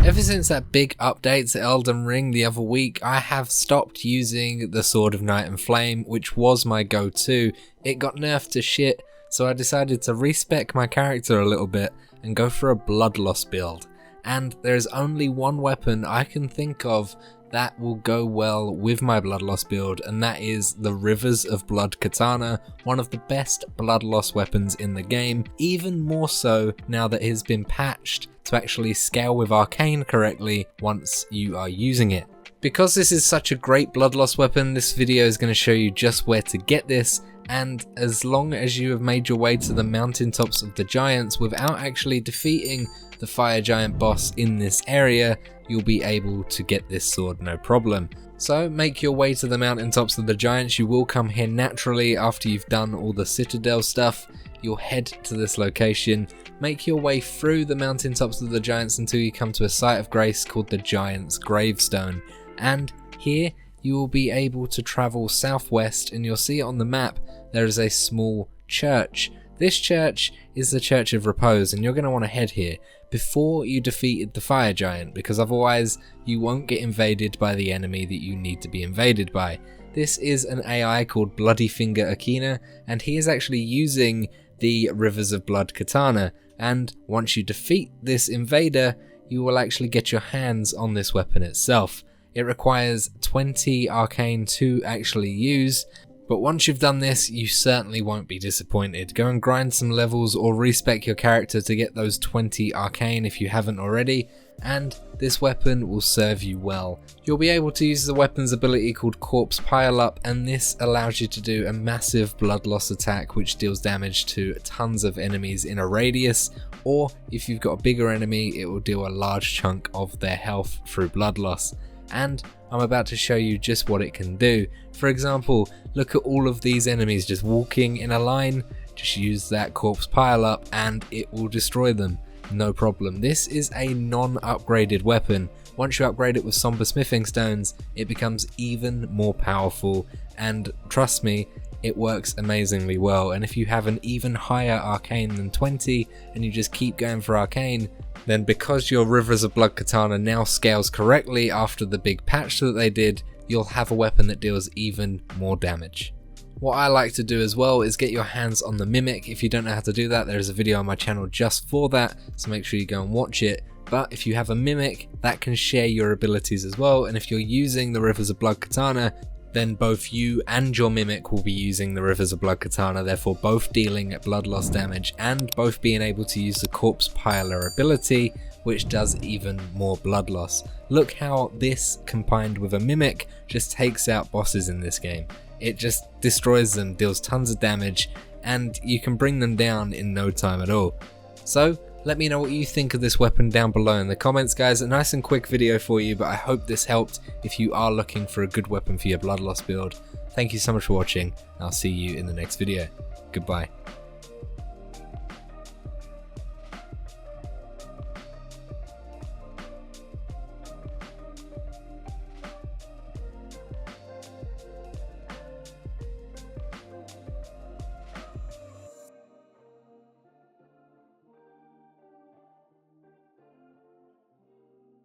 Ever since that big update to Elden Ring the other week, I have stopped using the Sword of Night and Flame, which was my go-to. It got nerfed to shit, so I decided to respec my character a little bit and go for a Bloodloss build. And there's only one weapon I can think of that will go well with my Bloodloss build, and that is the Rivers of Blood Katana, one of the best Bloodloss weapons in the game, even more so now that it has been patched to actually scale with arcane correctly once you are using it. Because this is such a great Bloodloss weapon, this video is going to show you just where to get this, and as long as you have made your way to the mountaintops of the giants without actually defeating the fire giant boss in this area, you'll be able to get this sword no problem. So make your way to the mountaintops of the giants. You will come here naturally after you've done all the citadel stuff. You'll head to this location, make your way through the mountaintops of the giants until you come to a site of grace called the Giant's Gravestone, and here you will be able to travel southwest, and you'll see on the map there is a small church. This church is the Church of Repose, and you're going to want to head here before you defeated the fire giant, because otherwise you won't get invaded by the enemy that you need to be invaded by. This is an AI called Bloodyfinger Akina, and he is actually using the Rivers of Blood Katana, and once you defeat this invader, you will actually get your hands on this weapon itself. It requires 20 arcane to actually use, but once you've done this, you certainly won't be disappointed. Go and grind some levels or respec your character to get those 20 arcane if you haven't already, and this weapon will serve you well. You'll be able to use the weapon's ability called Corpse Pile Up, and this allows you to do a massive blood loss attack which deals damage to tons of enemies in a radius, or if you've got a bigger enemy, it will deal a large chunk of their health through blood loss. And I'm about to show you just what it can do. For example, look at all of these enemies just walking in a line. Just use that Corpse Pile Up and it will destroy them, no problem. This is a non-upgraded weapon. Once you upgrade it with somber smithing stones, it becomes even more powerful, and trust me, it works amazingly well. And if you have an even higher arcane than 20 and you just keep going for arcane, then because your Rivers of Blood Katana now scales correctly after the big patch that they did, you'll have a weapon that deals even more damage. What I like to do as well is get your hands on the Mimic. If you don't know how to do that, there is a video on my channel just for that, so make sure you go and watch it. But if you have a Mimic, that can share your abilities as well, and if you're using the Rivers of Blood Katana, then both you and your Mimic will be using the Rivers of Blood Katana, therefore both dealing blood loss damage and both being able to use the Corpse Piler ability, which does even more blood loss. Look how this combined with a Mimic just takes out bosses in this game. It just destroys them, deals tons of damage, and you can bring them down in no time at all. So let me know what you think of this weapon down below in the comments, guys. A nice and quick video for you, but I hope this helped if you are looking for a good weapon for your blood loss build. Thank you so much for watching. I'll see you in the next video. Goodbye.